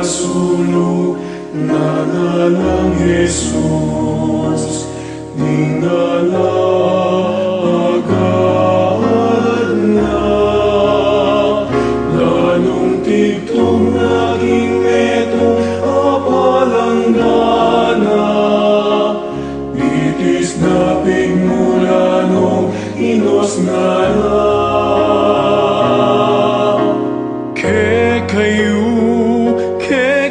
sulong ng Jesus, agad na, lalong tigtong naging metong apalanggana, bitis na pigmula nung inos nga na.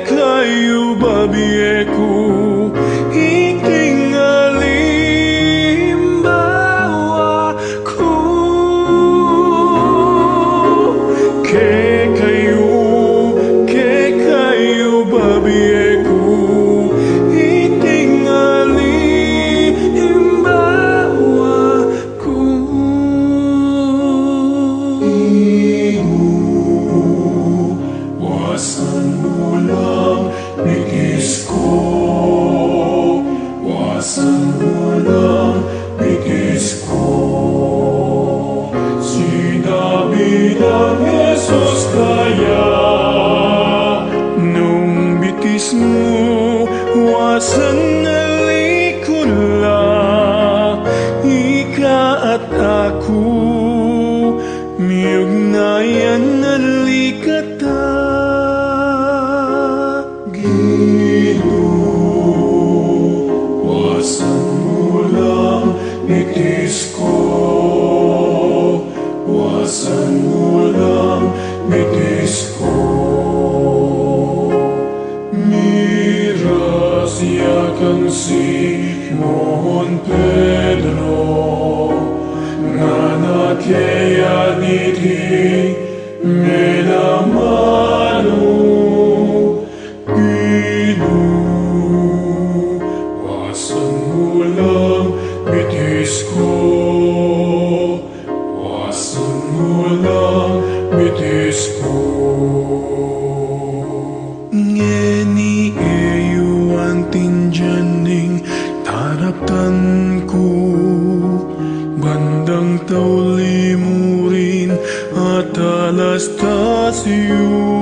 Kayo babieku itingalim bawa ku kayo babieku itingalim bawa ku wasan mo lang bigis ko, wasan mo lang bigis ko. Sinabi ng Jesus kaya nung bitis mo, wasan nalikula, ika at ako miyugnayan nalikata. Wasan mo lang bitis ko, wasan mo lang bitis ko. Miras yakang Simon Pedro, nga nakaya niti melamano. Bitis ko, wasan mo lang bitis ko. Ngeni eyo ang tinjaning taraptan ko, bandang tauli mo rin at alas tasyo.